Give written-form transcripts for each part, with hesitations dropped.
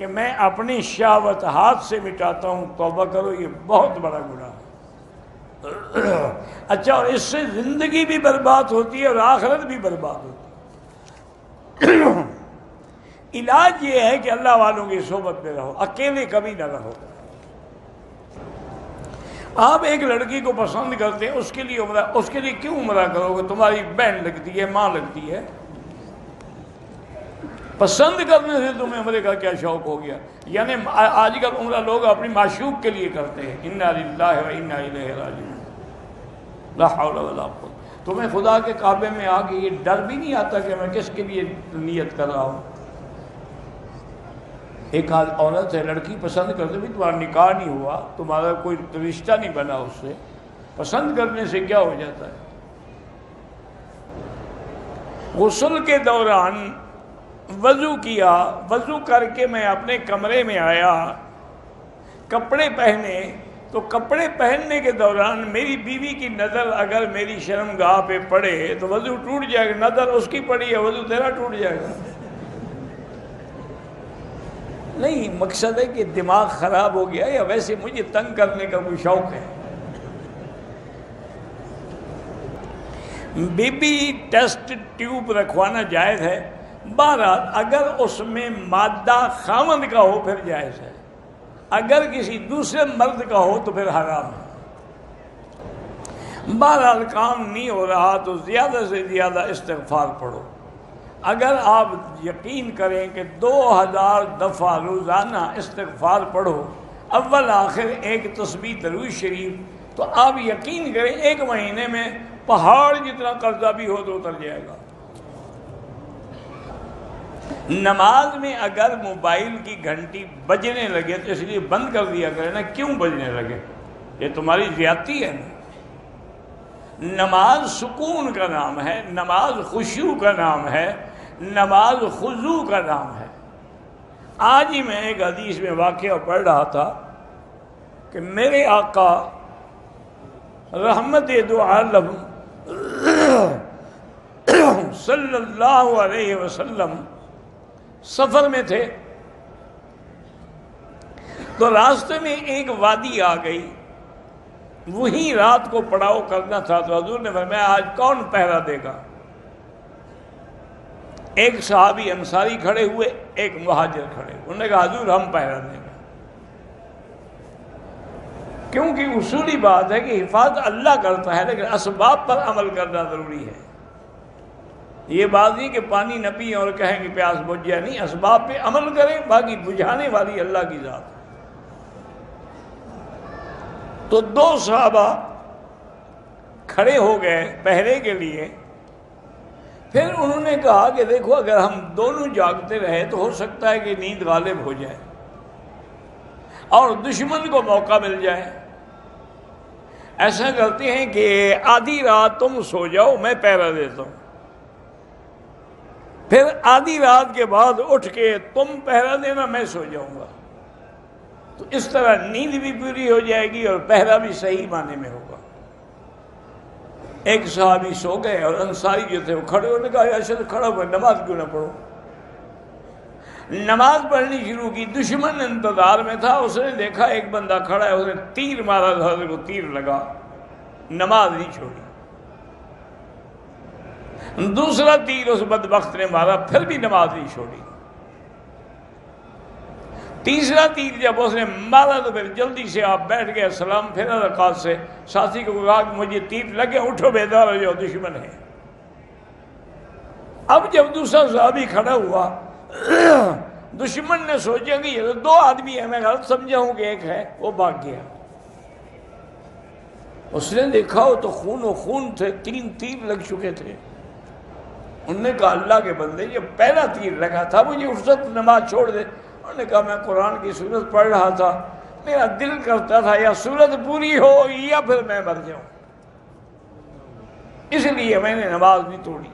کہ میں اپنی شہوت ہاتھ سے مٹاتا ہوں، توبہ کرو، یہ بہت بڑا گناہ ہے۔ اچھا، اور اس سے زندگی بھی برباد ہوتی ہے اور آخرت بھی برباد ہوتی ہے۔ علاج یہ ہے کہ اللہ والوں کی صحبت میں رہو، اکیلے کبھی نہ رہو۔ آپ ایک لڑکی کو پسند کرتے ہیں، اس کے لیے کیوں عمرہ کرو گے؟ تمہاری بہن لگتی ہے، ماں لگتی ہے، پسند کرنے سے تمہیں عمرے کا کیا شوق ہو گیا؟ یعنی آج کل عمرہ لوگ اپنی معشوق کے لیے کرتے ہیں۔ انا للہ و انا الیہ راجعون، لا حول ولا قوت۔ تمہیں خدا کے کعبے میں آ کے یہ ڈر بھی نہیں آتا کہ میں کس کے لیے نیت کر رہا ہوں؟ ایک عورت ہے، لڑکی پسند کرتے بھی، تمہارا نکاح نہیں ہوا، تمہارا کوئی رشتہ نہیں بنا اس سے، پسند کرنے سے کیا ہو جاتا ہے؟ غسل کے دوران وضو کیا، وضو کر کے میں اپنے کمرے میں آیا، کپڑے پہنے، تو کپڑے پہننے کے دوران میری بیوی کی نظر اگر میری شرمگاہ پہ پڑے تو وضو ٹوٹ جائے گا۔ نظر اس کی پڑی ہے، وضو تیرا ٹوٹ جائے گا۔ نہیں، مقصد ہے کہ دماغ خراب ہو گیا یا ویسے مجھے تنگ کرنے کا کوئی شوق ہے؟ بی بی ٹیسٹ ٹیوب رکھوانا جائز ہے، بہرحال اگر اس میں مادہ خاوند کا ہو پھر جائز ہے، اگر کسی دوسرے مرد کا ہو تو پھر حرام ہے۔ بہرحال کام نہیں ہو رہا تو زیادہ سے زیادہ استغفار پڑھو۔ اگر آپ یقین کریں کہ 2000 دفعہ روزانہ استغفار پڑھو، اول آخر ایک تسبیح درود شریف، تو آپ یقین کریں 1 مہینے میں پہاڑ جتنا قرضہ بھی ہو تو اتر جائے گا۔ نماز میں اگر موبائل کی گھنٹی بجنے لگے تو اس لیے بند کر دیا کرے نا، کیوں بجنے لگے؟ یہ تمہاری زیادتی ہے نا۔ نماز سکون کا نام ہے، نماز خشوع کا نام ہے، نماز خضوع کا نام ہے۔ آج ہی میں ایک حدیث میں واقعہ پڑھ رہا تھا کہ میرے آقا رحمت دو عالم صلی اللہ علیہ وسلم سفر میں تھے، تو راستے میں ایک وادی آ گئی، وہیں رات کو پڑاؤ کرنا تھا، تو حضور نے فرمایا آج کون پہرا دے گا؟ ایک صحابی انصاری کھڑے ہوئے، ایک مہاجر کھڑے ہوئے، انہوں نے کہا حضور ہم پہرا دیں گے، کیونکہ اصولی بات ہے کہ حفاظت اللہ کرتا ہے، لیکن اسباب پر عمل کرنا ضروری ہے۔ یہ بات نہیں کہ پانی نہ پئیں اور کہیں کہ پیاس بجھ جائے، نہیں، اسباب پہ عمل کریں، باقی بجھانے والی اللہ کی ذات ہے۔ تو 2 صحابہ کھڑے ہو گئے پہرے کے لیے، پھر انہوں نے کہا کہ دیکھو اگر ہم دونوں جاگتے رہے تو ہو سکتا ہے کہ نیند غالب ہو جائے اور دشمن کو موقع مل جائے۔ ایسا کرتے ہیں کہ آدھی رات تم سو جاؤ، میں پہرا دیتا ہوں، پھر آدھی رات کے بعد اٹھ کے تم پہرا دینا، میں سو جاؤں گا، تو اس طرح نیند بھی پوری ہو جائے گی اور پہرا بھی صحیح معنی میں ہوگا۔ ایک صحابی سو گئے اور انصاری جو تھے وہ کھڑے ہونے کہا ایسے تو کھڑا ہوا، نماز کیوں نہ پڑھو؟ نماز پڑھنی شروع کی، دشمن انتظار میں تھا، اس نے دیکھا ایک بندہ کھڑا ہے، اس نے تیر مارا، حضرت کو تیر لگا، نماز نہیں چھوڑی۔ دوسرا تیر اس بدبخت نے مارا، پھر بھی نماز نہیں چھوڑی۔ تیسرا تیر جب اس نے مارا تو پھر جلدی سے آپ بیٹھ گئے، سلام پھیرا رکعت سے، ساتھی کو کہا کہ مجھے تیر لگے، اٹھو بیدار ہو جاؤ، دشمن ہے۔ اب جب دوسرا صحابی کھڑا ہوا، دشمن نے سوچا کہ یہ تو 2 آدمی ہیں، میں غلط سمجھا ہوں کہ ایک ہے، وہ بھاگ گیا۔ اس نے دیکھا وہ تو خون و خون تھے، 3 تیر لگ چکے تھے۔ انہوں نے کہا اللہ کے بندے، یہ پہلا تیر لگا تھا، مجھے اس وقت نماز چھوڑ دے۔ انہوں نے کہا میں قرآن کی سورت پڑھ رہا تھا، میرا دل کرتا تھا یا سورت پوری ہو یا پھر میں مر جاؤں، اس لیے میں نے نماز نہیں توڑی۔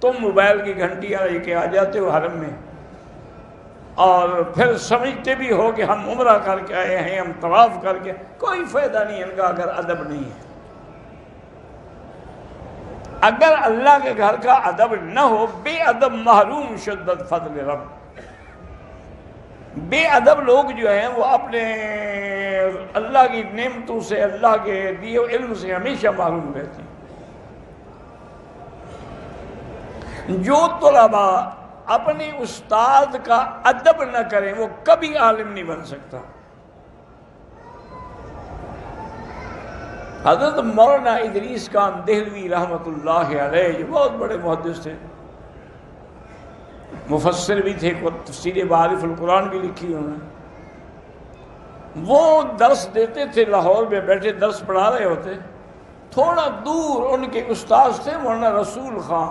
تم موبائل کی گھنٹی لے کے آ جاتے ہو حرم میں اور پھر سمجھتے بھی ہو کہ ہم عمرہ کر کے آئے ہیں، ہم طواف کر کے، کوئی فائدہ نہیں ان کا اگر ادب نہیں ہے۔ اگر اللہ کے گھر کا ادب نہ ہو، بے ادب محروم شدت فضل رب۔ بے ادب لوگ جو ہیں وہ اپنے اللہ کی نعمتوں سے، اللہ کے دیے علم سے ہمیشہ معلوم رہتے ہیں۔ جو طلباء اپنے استاد کا ادب نہ کریں وہ کبھی عالم نہیں بن سکتا۔ حضرت مولانا ادریس خان دہلوی رحمۃ اللہ علیہ جو بہت بڑے محدث تھے، مفسر بھی تھے، تفسیر معارف القرآن بھی لکھی انہوں نے، وہ درس دیتے تھے، لاہور میں بیٹھے درس پڑھا رہے ہوتے، تھوڑا دور ان کے استاد تھے مولانا رسول خان،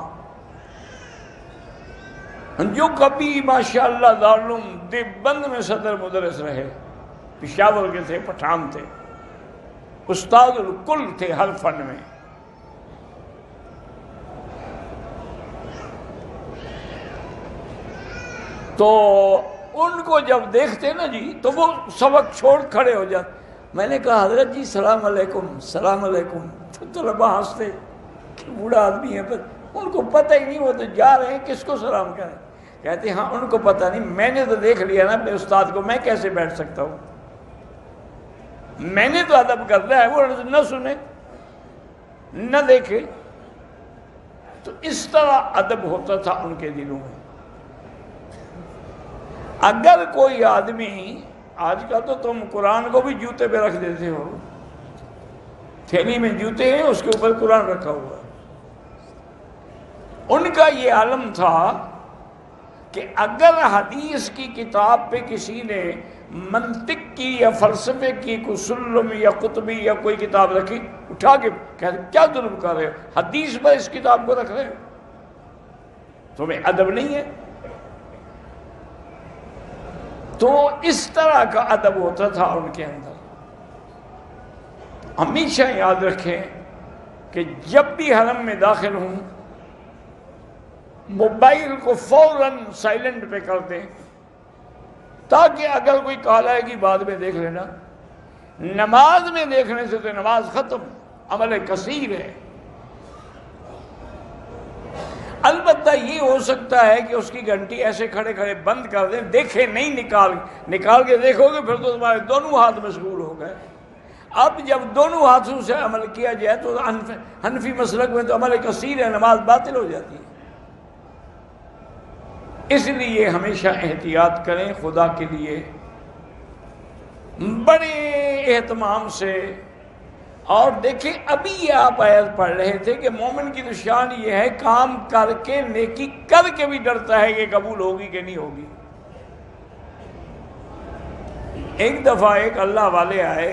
جو کبھی ماشاءاللہ دارالعلوم دیوبند میں صدر مدرس رہے، پشاور کے تھے، پٹھان تھے، استاد الکل تھے ہر فن میں۔ تو ان کو جب دیکھتے نا جی تو وہ سبق چھوڑ کھڑے ہو جاتے۔ میں نے کہا حضرت جی سلام علیکم، السلام علیکم، تو طلباء ہنستے کہ بوڑھا آدمی ہے، پر ان کو پتہ ہی نہیں، وہ تو جا رہے ہیں کس کو سلام کریں۔ کہتے ہاں ان کو پتہ نہیں، میں نے تو دیکھ لیا نا اپنے استاد کو، میں کیسے بیٹھ سکتا ہوں، میں نے تو ادب کرنا ہے، وہ نہ سنے نہ دیکھے۔ تو اس طرح ادب ہوتا تھا ان کے دلوں میں۔ اگر کوئی آدمی، آج کل تو تم قرآن کو بھی جوتے پہ رکھ دیتے ہو، تھیلی میں جوتے ہیں اس کے اوپر قرآن رکھا ہوا ہے، ان کا یہ عالم تھا کہ اگر حدیث کی کتاب پہ کسی نے منطق کی یا فلسفے کی کوئی سلم یا قطبی یا کوئی کتاب رکھی، اٹھا کے کہتے کیا ظلم کر رہے ہو، حدیث پر اس کتاب کو رکھ رہے ہو، تمہیں ادب نہیں ہے۔ تو اس طرح کا ادب ہوتا تھا ان کے اندر۔ ہمیشہ یاد رکھیں کہ جب بھی حرم میں داخل ہوں موبائل کو فوراً سائلنٹ پہ کر دیں، تاکہ اگر کوئی کال آئے گی بعد میں دیکھ لینا۔ نماز میں دیکھنے سے تو نماز ختم، عمل کثیر ہے۔ البتہ یہ ہو سکتا ہے کہ اس کی گھنٹی ایسے کھڑے کھڑے بند کر دیں، دیکھیں نہیں، نکال کے دیکھو گے، پھر تو تمہارے دونوں ہاتھ مشغول ہو گئے۔ اب جب دونوں ہاتھوں سے عمل کیا جائے تو حنفی مسلک میں تو عمل کثیر ہے، نماز باطل ہو جاتی ہے۔ اس لیے ہمیشہ احتیاط کریں، خدا کے لیے بڑے اہتمام سے۔ اور دیکھیں ابھی یہ آپ آیت پڑھ رہے تھے کہ مومن کی نشان یہ ہے کام کر کے، نیکی کر کے بھی ڈرتا ہے کہ قبول ہوگی کہ نہیں ہوگی۔ ایک دفعہ ایک اللہ والے آئے،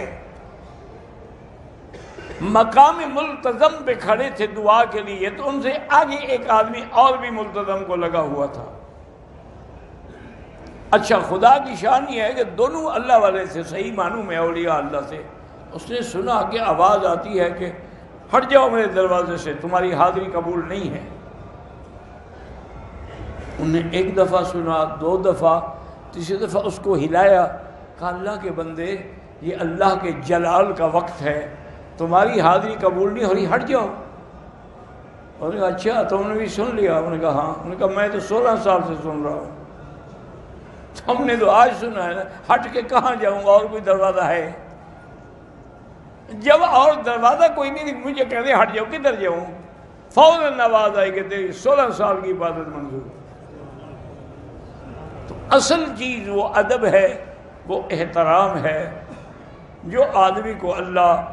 مقام ملتزم پہ کھڑے تھے دعا کے لیے، تو ان سے آگے ایک آدمی اور بھی ملتزم کو لگا ہوا تھا۔ اچھا خدا کی شان یہ ہے کہ دونوں اللہ والے تھے، صحیح معنوں میں اولیاء اللہ سے۔ اس نے سنا کہ آواز آتی ہے کہ ہٹ جاؤ میرے دروازے سے، تمہاری حاضری قبول نہیں ہے۔ انہوں نے ایک دفعہ سنا، دو دفعہ، تیسری دفعہ اس کو ہلایا، کہا اللہ کے بندے یہ اللہ کے جلال کا وقت ہے، تمہاری حاضری قبول نہیں ہو رہی، ہٹ جاؤ۔ انہوں نے کہا اچھا تم نے بھی سن لیا؟ انہوں نے کہا ہاں۔ انہوں نے کہا میں تو 16 سال سے سن رہا ہوں، ہم نے تو آج سنا ہے نا، ہٹ کے کہاں جاؤں گا، اور کوئی دروازہ ہے؟ جب اور دروازہ کوئی نہیں، مجھے کہہ دے ہٹ جاؤ، کدھر جاؤں؟ فوراً آواز آئی کہ تیری 16 سال کی عبادت منظور۔ تو اصل چیز وہ ادب ہے، وہ احترام ہے، جو آدمی کو اللہ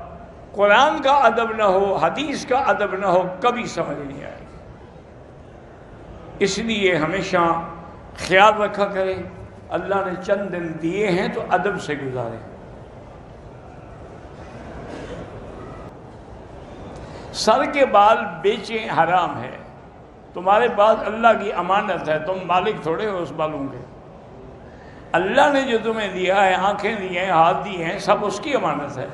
قرآن کا ادب نہ ہو، حدیث کا ادب نہ ہو، کبھی سمجھ نہیں آئے۔ اس لیے ہمیشہ خیال رکھا کریں، اللہ نے چند دن دیے ہیں تو ادب سے گزاریں۔ سر کے بال بیچیں حرام ہے، تمہارے پاس اللہ کی امانت ہے، تم مالک تھوڑے ہو اس بالوں کے۔ اللہ نے جو تمہیں دیا ہے، آنکھیں دی ہیں، ہاتھ دی ہیں، سب اس کی امانت ہے۔